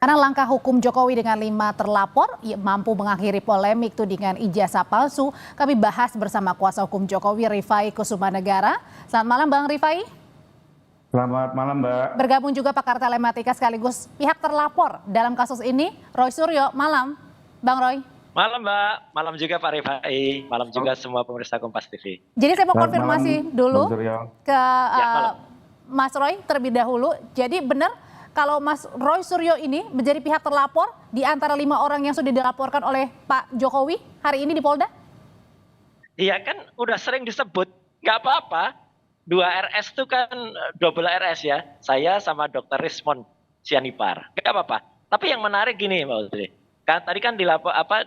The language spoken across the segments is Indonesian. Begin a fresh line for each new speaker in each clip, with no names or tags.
Karena langkah hukum Jokowi dengan 5 terlapor mampu mengakhiri polemik tudingan ijazah palsu, kami bahas bersama kuasa hukum Jokowi Rifai Kusumanegara. Selamat malam Bang Rifai.
Selamat malam Mbak.
Bergabung juga pakar telematika sekaligus pihak terlapor dalam kasus ini, Roy Suryo. Malam Bang Roy.
Malam Mbak, malam juga Pak Rifai, malam juga semua pemirsa Kompas TV.
Jadi saya mau
Selamat
konfirmasi
malam,
dulu
Bang Suryo.
ke
malam.
Mas Roy terlebih dahulu. Jadi benar kalau Mas Roy Suryo ini menjadi pihak terlapor di antara 5 orang yang sudah dilaporkan oleh Pak Jokowi hari ini di Polda?
Iya kan udah sering disebut, nggak apa-apa. 2 RS itu kan double RS ya, saya sama Dr. Rismon Sianipar, nggak apa-apa. Tapi yang menarik gini Mbak Putri, kan tadi kan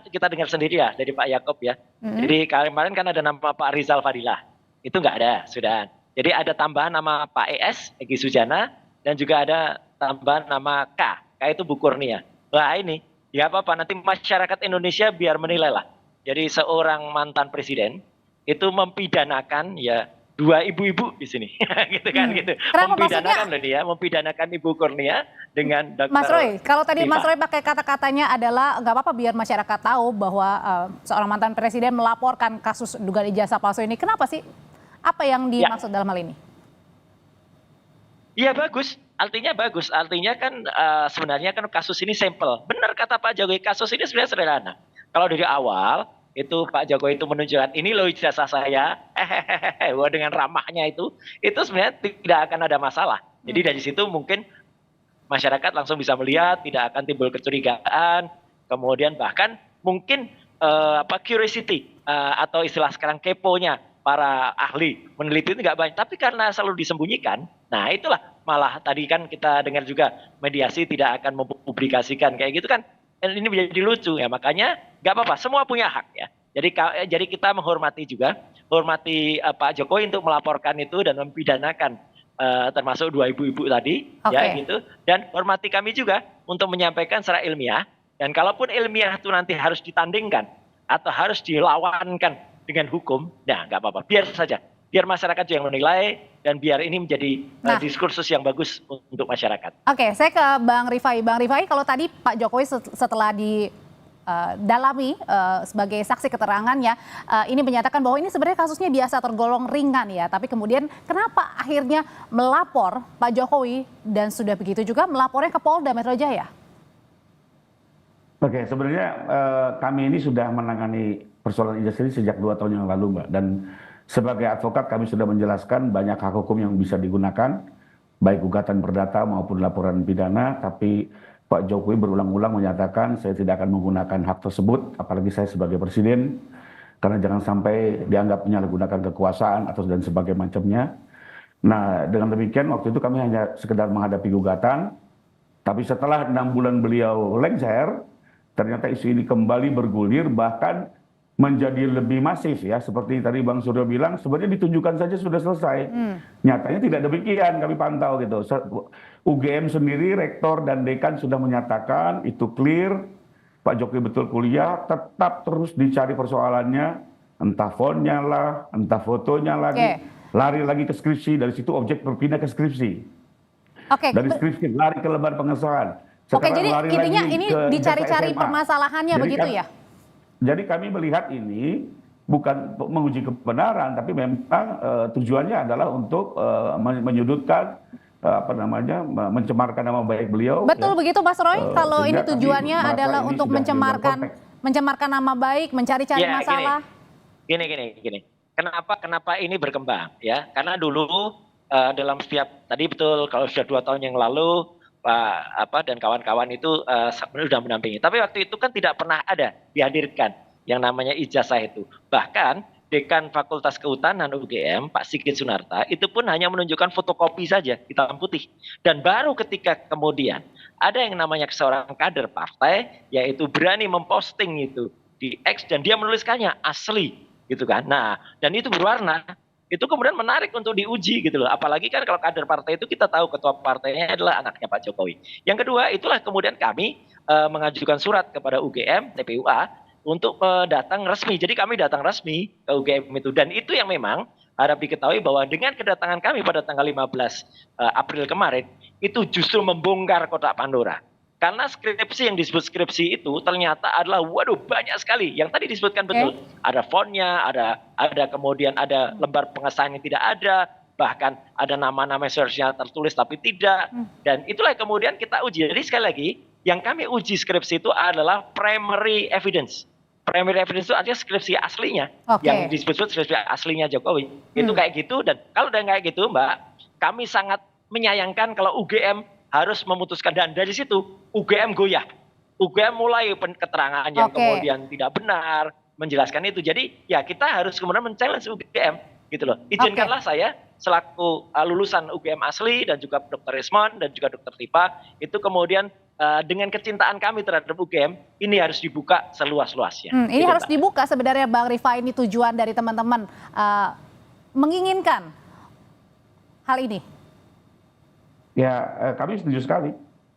kita dengar sendiri ya dari Pak Yaakob ya. Jadi kemarin kan ada nama Pak Rizal Fadilah, itu nggak ada, sudah. Jadi ada tambahan nama Pak ES, Egy Sujana, dan juga ada tambahan nama K itu Bu Kurnia. Wah ini, ya apa-apa, nanti masyarakat Indonesia biar menilai lah. Jadi seorang mantan presiden itu mempidanakan ya 2 ibu-ibu di sini, gitu kan gitu.
Kenapa
Mempidanakan loh dia, mempidanakan Ibu Kurnia dengan Dr.
Mas Roy, kalau tadi Mas
Viva.
Roy pakai kata-katanya adalah nggak apa-apa biar masyarakat tahu bahwa seorang mantan presiden melaporkan kasus dugaan ijazah palsu ini. Kenapa sih? Apa yang dimaksud dalam hal ini?
Iya bagus, artinya kan sebenarnya kan kasus ini sampel. Benar kata Pak Jokowi, kasus ini sebenarnya sederhana. Kalau dari awal itu Pak Jokowi itu menunjukkan ini loh ijazah saya, wah dengan ramahnya itu sebenarnya tidak akan ada masalah. Jadi dari situ mungkin masyarakat langsung bisa melihat, tidak akan timbul kecurigaan, kemudian bahkan mungkin curiosity atau istilah sekarang keponya para ahli meneliti itu nggak banyak, tapi karena selalu disembunyikan, nah itulah malah tadi kan kita dengar juga mediasi tidak akan mempublikasikan kayak gitu kan, ini menjadi lucu ya, makanya nggak apa-apa, semua punya hak ya. Jadi kita menghormati juga, hormati Pak Jokowi untuk melaporkan itu dan mempidanakan termasuk 2 ibu-ibu tadi, ya gitu, dan hormati kami juga untuk menyampaikan secara ilmiah, dan kalaupun ilmiah itu nanti harus ditandingkan atau harus dilawankan dengan hukum, nah nggak apa-apa, biar saja, biar masyarakat yang menilai dan biar ini menjadi diskursus yang bagus untuk masyarakat.
Oke, saya ke Bang Rifai. Bang Rifai, kalau tadi Pak Jokowi setelah didalami sebagai saksi keterangannya, ini menyatakan bahwa ini sebenarnya kasusnya biasa tergolong ringan ya, tapi kemudian kenapa akhirnya melapor Pak Jokowi dan sudah begitu juga melapornya ke Polda Metro Jaya?
Oke, sebenarnya kami ini sudah menangani persoalan ijazah ini sejak 2 tahun yang lalu, Mbak. Dan sebagai advokat kami sudah menjelaskan banyak hak hukum yang bisa digunakan, baik gugatan perdata maupun laporan pidana, tapi Pak Jokowi berulang-ulang menyatakan saya tidak akan menggunakan hak tersebut, apalagi saya sebagai presiden, karena jangan sampai dianggap menyalahgunakan kekuasaan atau dan sebagainya macamnya. Nah, dengan demikian waktu itu kami hanya sekedar menghadapi gugatan, tapi setelah 6 bulan beliau lengser, ternyata isu ini kembali bergulir, bahkan menjadi lebih masif ya, seperti tadi Bang Suryo bilang, sebenarnya ditunjukkan saja sudah selesai. Nyatanya tidak demikian, kami pantau gitu. UGM sendiri, rektor dan dekan sudah menyatakan itu clear, Pak Jokowi betul kuliah, tetap terus dicari persoalannya, entah fontnya lah, entah fotonya lagi, lari lagi ke skripsi, dari situ objek berpindah ke skripsi. Dari skripsi lari ke lembar pengesahan.
Oke, jadi intinya ini dicari-cari permasalahannya begitu ya?
Jadi kami melihat ini bukan menguji kebenaran, tapi memang tujuannya adalah untuk menyudutkan, mencemarkan nama baik beliau.
Betul begitu Mas Roy, kalau ini tujuannya adalah untuk mencemarkan nama baik, mencari-cari masalah.
Gini. Kenapa ini berkembang ya? Karena dulu dalam setiap, tadi betul kalau sudah 2 tahun yang lalu Pak dan kawan-kawan itu sudah mendampingi. Tapi waktu itu kan tidak pernah ada dihadirkan yang namanya ijazah itu. Bahkan Dekan Fakultas Kehutanan UGM, Pak Sigit Sunarta, itu pun hanya menunjukkan fotokopi saja, hitam putih. Dan baru ketika kemudian ada yang namanya seorang kader partai, yaitu berani memposting itu di X dan dia menuliskannya asli, gitu kan. Nah, dan itu berwarna. Itu kemudian menarik untuk diuji gitu loh. Apalagi kan kalau kader partai itu kita tahu ketua partainya adalah anaknya Pak Jokowi. Yang kedua, itulah kemudian kami mengajukan surat kepada UGM, TPUA untuk datang resmi. Jadi kami datang resmi ke UGM itu, dan itu yang memang harap diketahui bahwa dengan kedatangan kami pada tanggal 15 April kemarin itu justru membongkar kotak Pandora. Karena skripsi yang disebut skripsi itu ternyata adalah waduh banyak sekali. Yang tadi disebutkan betul. Ada fontnya, ada kemudian ada lembar pengesahan yang tidak ada, bahkan ada nama-nama search-nya tertulis tapi tidak. Dan itulah yang kemudian kita uji. Jadi sekali lagi, yang kami uji skripsi itu adalah primary evidence. Primary evidence itu artinya skripsi aslinya. Yang disebut skripsi aslinya Jokowi. Itu kayak gitu. Dan kalau udah kayak gitu Mbak, kami sangat menyayangkan kalau UGM harus memutuskan, dan dari situ UGM goyah. UGM mulai keterangan yang kemudian tidak benar, menjelaskan itu. Jadi ya kita harus kemudian men-challenge UGM gitu loh. Izinkanlah saya selaku lulusan UGM asli dan juga Dr. Rismon dan juga Dr. Tipa itu kemudian dengan kecintaan kami terhadap UGM ini harus dibuka seluas-luasnya.
Ini gitu, harus dibuka sebenarnya Bang Rifai, ini tujuan dari teman-teman menginginkan hal ini.
Ya, kami setuju sekali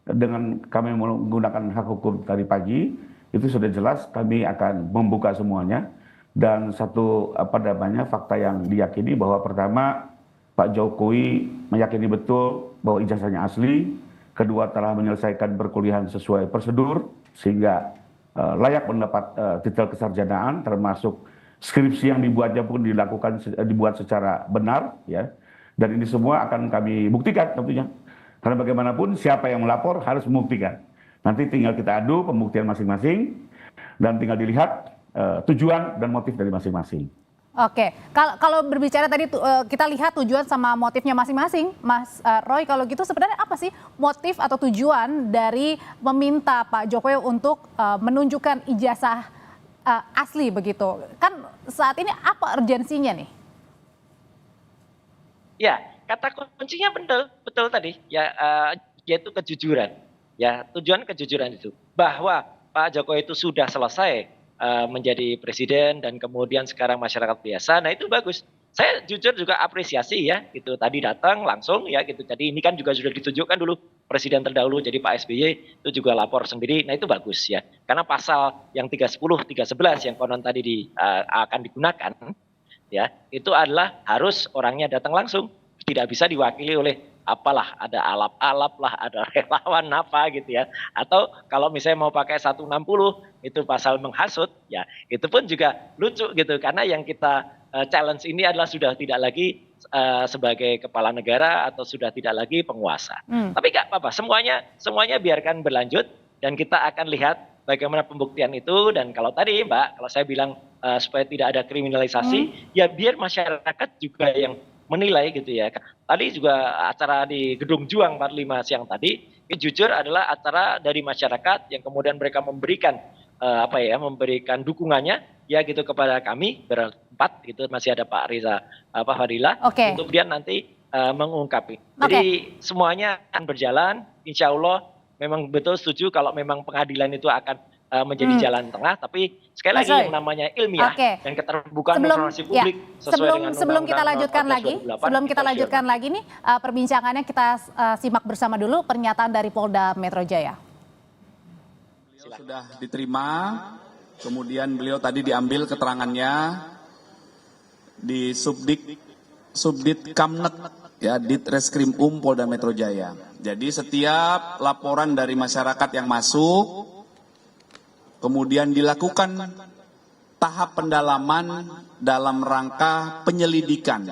dengan kami menggunakan hak hukum tadi pagi, itu sudah jelas kami akan membuka semuanya. Dan satu fakta yang diyakini bahwa pertama Pak Jokowi meyakini betul bahwa ijazahnya asli, kedua telah menyelesaikan perkuliahan sesuai prosedur sehingga layak mendapat titel kesarjanaan, termasuk skripsi yang dibuatnya pun dibuat secara benar, ya. Dan ini semua akan kami buktikan tentunya. Karena bagaimanapun siapa yang melapor harus membuktikan. Nanti tinggal kita adu pembuktian masing-masing dan tinggal dilihat tujuan dan motif dari masing-masing.
Oke, kalau berbicara tadi kita lihat tujuan sama motifnya masing-masing, Mas Roy, kalau gitu sebenarnya apa sih motif atau tujuan dari meminta Pak Jokowi untuk menunjukkan ijazah asli begitu? Kan saat ini apa urgensinya nih?
Ya, kata kuncinya betul tadi ya, yaitu kejujuran. Ya, tujuan kejujuran itu bahwa Pak Jokowi itu sudah selesai menjadi presiden dan kemudian sekarang masyarakat biasa. Nah, itu bagus. Saya jujur juga apresiasi ya, gitu. Tadi datang langsung ya gitu. Jadi ini kan juga sudah ditunjukkan dulu presiden terdahulu jadi Pak SBY itu juga lapor sendiri. Nah, itu bagus ya. Karena pasal yang 310, 311 yang konon tadi akan digunakan ya, itu adalah harus orangnya datang langsung, tidak bisa diwakili oleh apalah, ada alap-alap lah, ada relawan apa gitu ya. Atau kalau misalnya mau pakai 160 itu pasal menghasut, ya itu pun juga lucu gitu, karena yang kita challenge ini adalah sudah tidak lagi sebagai kepala negara atau sudah tidak lagi penguasa. Tapi nggak apa-apa, semuanya biarkan berlanjut dan kita akan lihat bagaimana pembuktian itu. Dan kalau tadi Mbak, kalau saya bilang supaya tidak ada kriminalisasi, ya biar masyarakat juga yang menilai gitu ya. Tadi juga acara di Gedung Juang 45 siang tadi, jujur adalah acara dari masyarakat yang kemudian mereka memberikan memberikan dukungannya ya gitu kepada kami berempat gitu, masih ada Pak Riza Fadila untuk kemudian nanti mengungkapi. Jadi semuanya akan berjalan, insya Allah. Memang betul setuju kalau memang pengadilan itu akan menjadi jalan tengah, tapi sekali lagi yang namanya ilmiah dan keterbukaan informasi publik sesuai dengan
sebelum kita lanjutkan lagi nih perbincangannya, kita simak bersama dulu pernyataan dari Polda Metro Jaya.
Beliau sudah diterima, kemudian beliau tadi diambil keterangannya di Subdit Kamnet ya, Ditreskrim Polda Metro Jaya. Jadi setiap laporan dari masyarakat yang masuk kemudian dilakukan tahap pendalaman dalam rangka penyelidikan.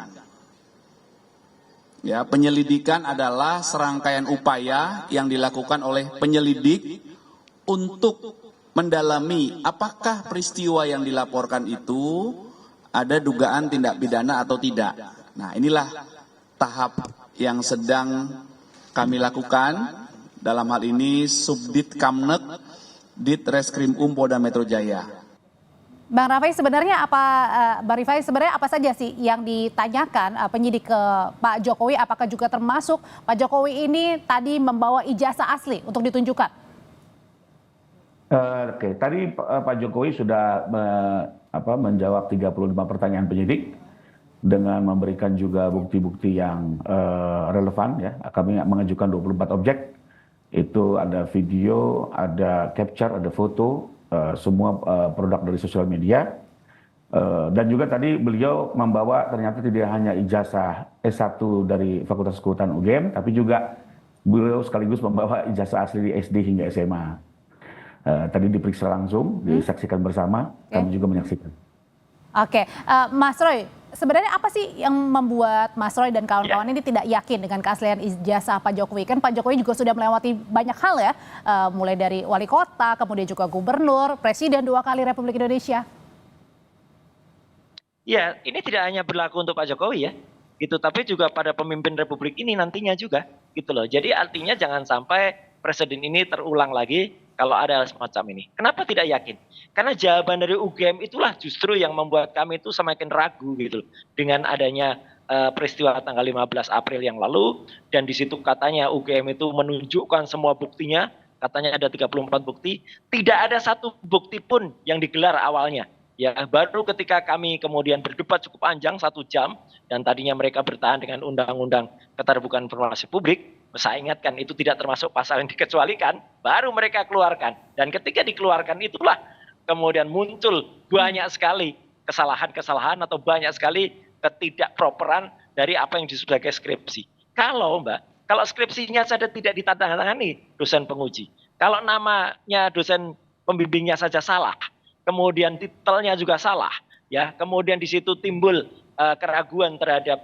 Ya, penyelidikan adalah serangkaian upaya yang dilakukan oleh penyelidik untuk mendalami apakah peristiwa yang dilaporkan itu ada dugaan tindak pidana atau tidak. Nah, inilah tahap yang sedang kami lakukan, dalam hal ini Subdit Kamnet Ditreskrim Polda Metro Jaya.
Bang Rifai, sebenarnya apa saja sih yang ditanyakan penyidik ke Pak Jokowi? Apakah juga termasuk Pak Jokowi ini tadi membawa ijazah asli untuk ditunjukkan?
Tadi Pak Jokowi sudah menjawab 35 pertanyaan penyidik dengan memberikan juga bukti-bukti yang relevan ya. Kami mengajukan 24 objek. Itu ada video, ada capture, ada foto, semua produk dari sosial media. Dan juga tadi beliau membawa ternyata tidak hanya ijazah S1 dari Fakultas Kehutanan UGM, tapi juga beliau sekaligus membawa ijazah asli di SD hingga SMA. Tadi diperiksa langsung, disaksikan bersama, kami juga menyaksikan.
Oke, Mas Roy, sebenarnya apa sih yang membuat Mas Roy dan kawan-kawan ini tidak yakin dengan keaslian ijazah Pak Jokowi? Kan Pak Jokowi juga sudah melewati banyak hal ya, mulai dari wali kota, kemudian juga gubernur, presiden 2 kali Republik Indonesia.
Ya, ini tidak hanya berlaku untuk Pak Jokowi ya, gitu, tapi juga pada pemimpin Republik ini nantinya juga, gitu loh. Jadi artinya jangan sampai presiden ini terulang lagi kalau ada hal semacam ini. Kenapa tidak yakin? Karena jawaban dari UGM itulah justru yang membuat kami itu semakin ragu gitu loh. Dengan adanya peristiwa tanggal 15 April yang lalu, dan di situ katanya UGM itu menunjukkan semua buktinya, katanya ada 34 bukti, tidak ada satu bukti pun yang digelar awalnya. Ya, baru ketika kami kemudian berdebat cukup panjang 1 jam, dan tadinya mereka bertahan dengan undang-undang keterbukaan informasi publik, saya ingatkan itu tidak termasuk pasal yang dikecualikan, baru mereka keluarkan. Dan ketika dikeluarkan itulah kemudian muncul banyak sekali kesalahan-kesalahan atau banyak sekali ketidakproperan dari apa yang disebut sebagai skripsi. Kalau skripsinya saja tidak ditandatangani dosen penguji, kalau namanya dosen pembimbingnya saja salah, kemudian titelnya juga salah, ya, kemudian di situ timbul keraguan terhadap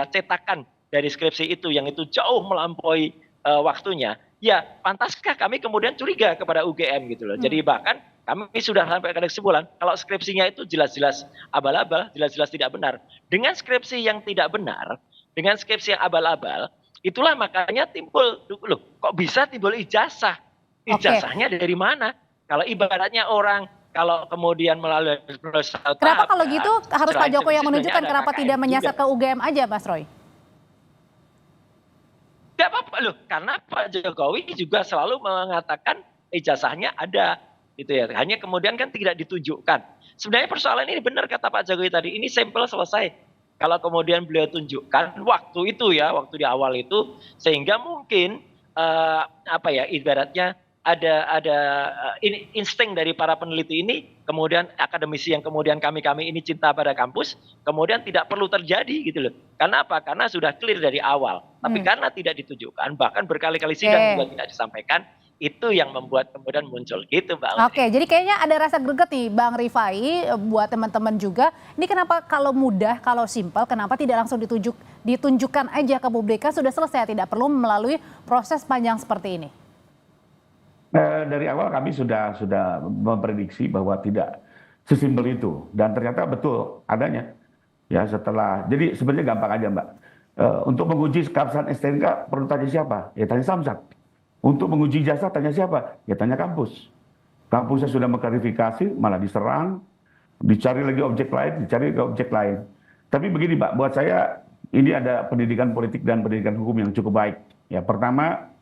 cetakan dari skripsi itu yang itu jauh melampaui waktunya, ya pantaskah kami kemudian curiga kepada UGM gitu loh. Jadi bahkan kami sudah sampai ke kesimpulan kalau skripsinya itu jelas-jelas abal-abal, jelas-jelas tidak benar. Dengan skripsi yang tidak benar, dengan skripsi yang abal-abal, itulah makanya timbul, loh kok bisa timbul ijazah? Ijazahnya dari mana? Kalau ibaratnya orang kalau kemudian melalui satu
Kenapa
tahap,
kalau gitu harus Pak Jokowi yang menunjukkan,
ada
kenapa
KKN
tidak menyasar
juga
ke UGM aja, Mas Roy?
Tidak apa-apa loh, karena Pak Jokowi juga selalu mengatakan ijazahnya ada, gitu ya. Hanya kemudian kan tidak ditunjukkan. Sebenarnya persoalan ini benar kata Pak Jokowi tadi, ini sampel selesai. Kalau kemudian beliau tunjukkan waktu itu ya, waktu di awal itu, sehingga mungkin ibaratnya ada insting dari para peneliti ini, kemudian akademisi yang kemudian kami ini cinta pada kampus, kemudian tidak perlu terjadi gitu loh. Karena apa? Karena sudah clear dari awal. Tapi karena tidak ditunjukkan, bahkan berkali-kali sidang juga tidak disampaikan, itu yang membuat kemudian muncul gitu, Mbak.
Oke, jadi kayaknya ada rasa greget nih Bang Rifai, buat teman-teman juga. Ini kenapa kalau mudah, kalau simpel, kenapa tidak langsung ditunjukkan aja ke publik? Kan sudah selesai, tidak perlu melalui proses panjang seperti ini.
Dari awal kami sudah memprediksi bahwa tidak sesimpel itu, dan ternyata betul adanya. Ya setelah, jadi sebenarnya gampang aja Mbak. Untuk menguji keabsahan STNK perlu tanya siapa? Ya tanya Samsat. Untuk menguji jasa tanya siapa? Ya tanya kampus. Kampusnya sudah mengklarifikasi, malah diserang, dicari lagi objek lain, dicari lagi objek lain. Tapi begini Mbak, buat saya ini ada pendidikan politik dan pendidikan hukum yang cukup baik. Ya pertama,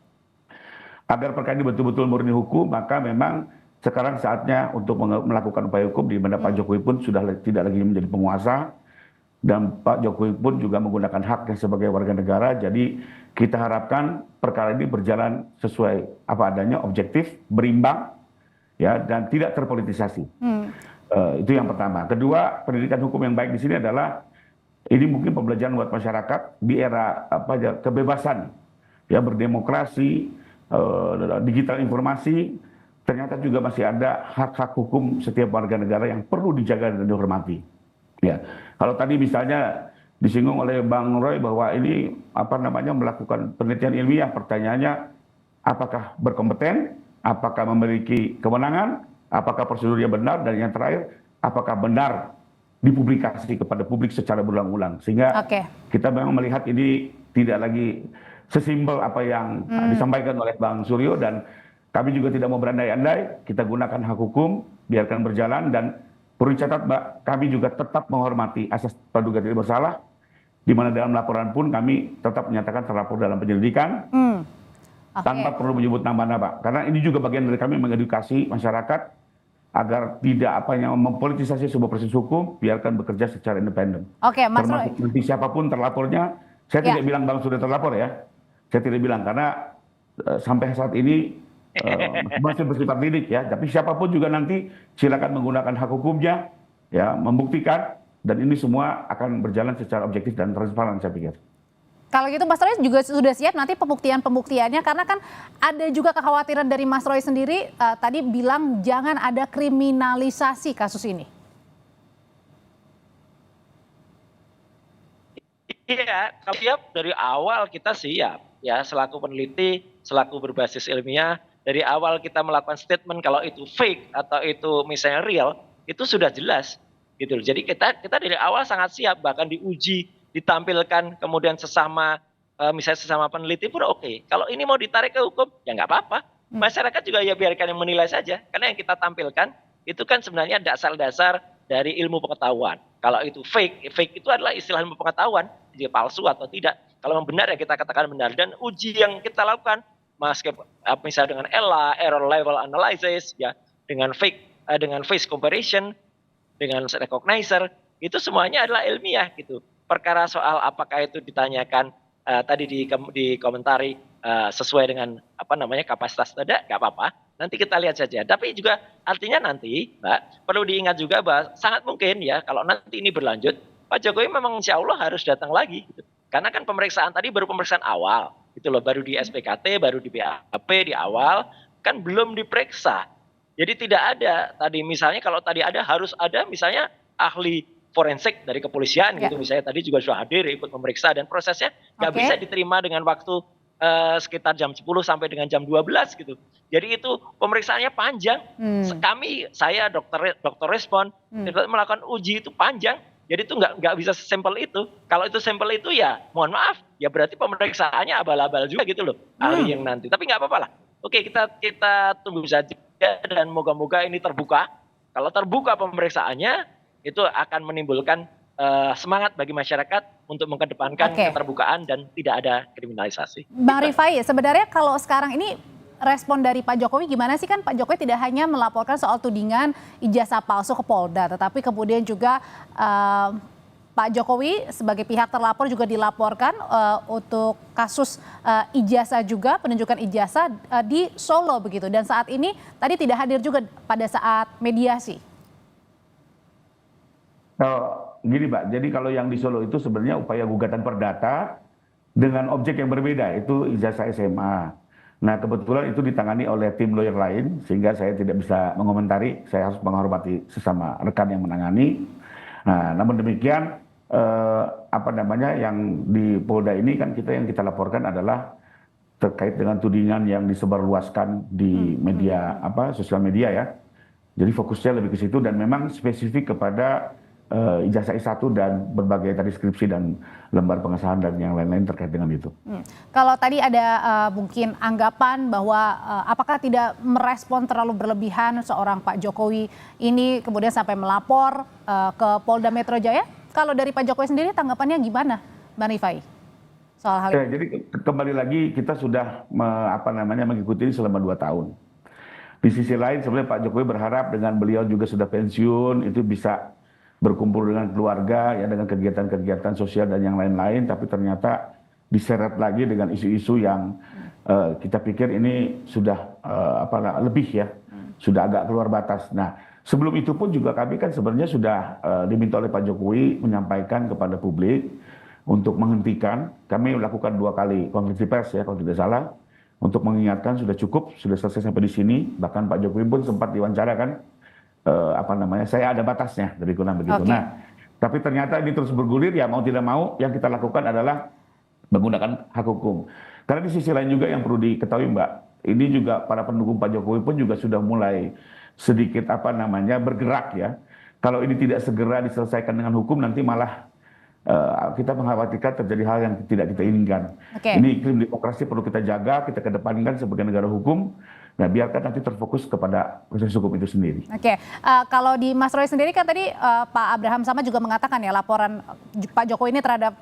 agar perkara ini betul-betul murni hukum, maka memang sekarang saatnya untuk melakukan upaya hukum, di mana Pak Jokowi pun sudah tidak lagi menjadi penguasa, dan Pak Jokowi pun juga menggunakan haknya sebagai warga negara. Jadi kita harapkan perkara ini berjalan sesuai apa adanya, objektif, berimbang, ya, dan tidak terpolitisasi. Itu yang pertama. Kedua, pendidikan hukum yang baik di sini adalah ini mungkin pembelajaran buat masyarakat di era kebebasan, ya, berdemokrasi, digital informasi, ternyata juga masih ada hak-hak hukum setiap warga negara yang perlu dijaga dan dihormati. Ya, kalau tadi misalnya disinggung oleh Bang Roy bahwa ini melakukan penelitian ilmiah, pertanyaannya apakah berkompeten, apakah memiliki kewenangan, apakah prosedurnya benar, dan yang terakhir apakah benar dipublikasi kepada publik secara berulang-ulang, sehingga kita memang melihat ini tidak lagi sesimpel apa yang disampaikan oleh Bang Suryo, dan kami juga tidak mau berandai-andai, kita gunakan hak hukum, biarkan berjalan, dan perlu dicatat Mbak, kami juga tetap menghormati asas praduga tidak bersalah, di mana dalam laporan pun kami tetap menyatakan terlapor dalam penyelidikan, tanpa perlu menyebut nama-nama, karena ini juga bagian dari kami mengedukasi masyarakat agar tidak mempolitisasi sebuah proses hukum, biarkan bekerja secara independen.
Oke, Mas
termasuk
Roy.
nanti siapapun terlapornya, saya tidak bilang Bang sudah terlapor ya. Saya tidak bilang, karena sampai saat ini masih bersifat lidik ya. Tapi siapapun juga nanti silakan menggunakan hak hukumnya, ya, membuktikan, dan ini semua akan berjalan secara objektif dan transparan, saya pikir.
Kalau gitu Mas Roy juga sudah siap nanti pembuktiannya karena kan ada juga kekhawatiran dari Mas Roy sendiri tadi bilang jangan ada kriminalisasi kasus ini.
Iya, kalau siap dari awal kita siap ya selaku peneliti, selaku berbasis ilmiah dari awal kita melakukan statement kalau itu fake atau itu misalnya real itu sudah jelas gitu loh. Jadi kita dari awal sangat siap bahkan diuji, ditampilkan kemudian misalnya sesama peneliti pun oke. Kalau ini mau ditarik ke hukum ya nggak apa-apa. Masyarakat juga ya biarkan yang menilai saja karena yang kita tampilkan itu kan sebenarnya dasar-dasar dari ilmu pengetahuan. Kalau itu fake itu adalah istilah ilmu pengetahuan, dia palsu atau tidak. Kalau memang benar ya kita katakan benar. Dan uji yang kita lakukan, misalnya dengan ELA, error level analysis, ya, dengan face comparison, dengan recognizer, itu semuanya adalah ilmiah gitu. Perkara soal apakah itu ditanyakan tadi dikomentari sesuai dengan kapasitas tidak, nggak apa-apa. Nanti kita lihat saja. Tapi juga artinya nanti, Mbak, perlu diingat juga bahwa sangat mungkin ya kalau nanti ini berlanjut, Pak Jokowi memang insya Allah harus datang lagi. Gitu. Karena kan pemeriksaan tadi baru pemeriksaan awal, gitu loh, baru di SPKT, baru di BAP di awal, kan belum diperiksa. Jadi tidak ada tadi misalnya kalau tadi ada harus ada misalnya ahli forensik dari kepolisian gitu misalnya tadi juga sudah hadir ikut memeriksa dan prosesnya nggak bisa diterima dengan waktu sekitar jam 10 sampai dengan jam 12 gitu. Jadi itu pemeriksaannya panjang. Saya dokter respon melakukan uji itu panjang. Jadi itu nggak bisa sesimpel itu. Kalau itu sampel itu ya mohon maaf ya berarti pemeriksaannya abal-abal juga gitu loh ahli yang nanti. Tapi nggak apa-apa lah. Oke kita tunggu saja dan moga-moga ini terbuka. Kalau terbuka pemeriksaannya itu akan menimbulkan semangat bagi masyarakat untuk mengedepankan keterbukaan dan tidak ada kriminalisasi.
Bang Rifai, sebenarnya kalau sekarang ini respon dari Pak Jokowi gimana sih? Kan Pak Jokowi tidak hanya melaporkan soal tudingan ijazah palsu ke Polda, tetapi kemudian juga Pak Jokowi sebagai pihak terlapor juga dilaporkan untuk kasus ijazah juga, penunjukan ijazah di Solo begitu. Dan saat ini tadi tidak hadir juga pada saat mediasi.
Gini Mbak, jadi kalau yang di Solo itu sebenarnya upaya gugatan perdata dengan objek yang berbeda, itu ijazah SMA. Nah kebetulan itu ditangani oleh tim lawyer lain, sehingga saya tidak bisa mengomentari, saya harus menghormati sesama rekan yang menangani. Nah namun demikian, yang di Polda ini kan yang kita laporkan adalah terkait dengan tudingan yang disebarluaskan di media, sosial media ya. Jadi fokusnya lebih ke situ dan memang spesifik kepada ijazah S1 dan berbagai tadi skripsi dan lembar pengesahan dan yang lain-lain terkait dengan itu.
Kalau tadi ada mungkin anggapan bahwa apakah tidak merespon terlalu berlebihan seorang Pak Jokowi ini kemudian sampai melapor ke Polda Metro Jaya? Kalau dari Pak Jokowi sendiri tanggapannya gimana, Bang Rifai? Soal hal ini.
Jadi kembali lagi kita sudah mengikuti ini selama 2 tahun. Di sisi lain sebenarnya Pak Jokowi berharap dengan beliau juga sudah pensiun itu bisa berkumpul dengan keluarga ya dengan kegiatan-kegiatan sosial dan yang lain-lain, tapi ternyata diseret lagi dengan isu-isu yang kita pikir ini sudah lebih ya, sudah agak keluar batas. Nah sebelum itu pun juga kami kan sebenarnya sudah diminta oleh Pak Jokowi menyampaikan kepada publik untuk menghentikan. Kami melakukan 2 kali konferensi pers ya kalau tidak salah untuk mengingatkan sudah cukup, sudah selesai sampai di sini. Bahkan Pak Jokowi pun sempat diwawancara kan. Saya ada batasnya dari kurang begitu. Nah, tapi ternyata ini terus bergulir ya mau tidak mau yang kita lakukan adalah menggunakan hak hukum. Karena di sisi lain juga yang perlu diketahui Mbak, ini juga para pendukung Pak Jokowi pun juga sudah mulai sedikit bergerak ya. Kalau ini tidak segera diselesaikan dengan hukum nanti malah kita mengkhawatirkan terjadi hal yang tidak kita inginkan. Ini iklim demokrasi perlu kita jaga, kita kedepankan sebagai negara hukum. Nah, biarkan nanti terfokus kepada proses hukum itu sendiri.
Kalau di Mas Roy sendiri kan tadi Pak Abraham Samad juga mengatakan ya laporan Pak Jokowi ini terhadap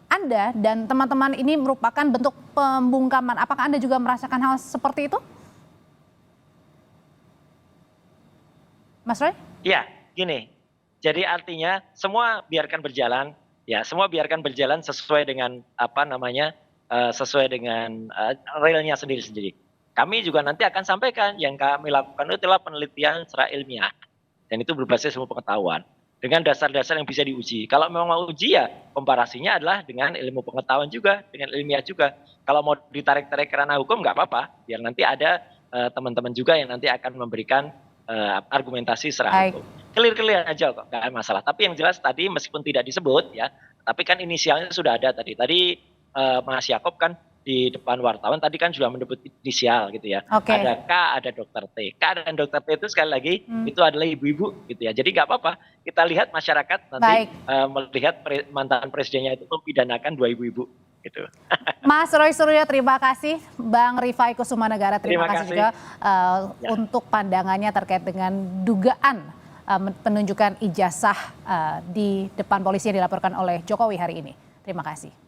Anda dan teman-teman ini merupakan bentuk pembungkaman. Apakah Anda juga merasakan hal seperti itu? Mas Roy?
Iya, gini. Jadi artinya semua biarkan berjalan, ya semua biarkan berjalan sesuai dengan sesuai dengan realnya sendiri-sendiri. Kami juga nanti akan sampaikan yang kami lakukan itu adalah penelitian secara ilmiah dan itu berbasis ilmu pengetahuan. dengan dasar-dasar yang bisa diuji. Kalau memang mau uji ya komparasinya adalah dengan ilmu pengetahuan juga, dengan ilmiah juga. Kalau mau ditarik-tarik ke ranah hukum nggak apa-apa, biar nanti ada teman-teman juga yang nanti akan memberikan argumentasi secara hukum. Clear aja kok, nggak ada masalah. Tapi yang jelas tadi meskipun tidak disebut ya, tapi kan inisialnya sudah ada tadi. Tadi Mas Yakob kan di depan wartawan tadi kan sudah menyebut inisial gitu ya. Ada K, ada Dr. T. K dan Dr. T itu sekali lagi itu adalah ibu-ibu gitu ya. Jadi nggak apa-apa. Kita lihat masyarakat nanti melihat mantan presidennya itu mempidanakan 2 ibu-ibu gitu.
Mas Roy Suryo, terima kasih. Bang Rifai Kusumanegara, terima kasih juga untuk pandangannya terkait dengan dugaan penunjukan ijazah di depan polisi yang dilaporkan oleh Jokowi hari ini. Terima kasih.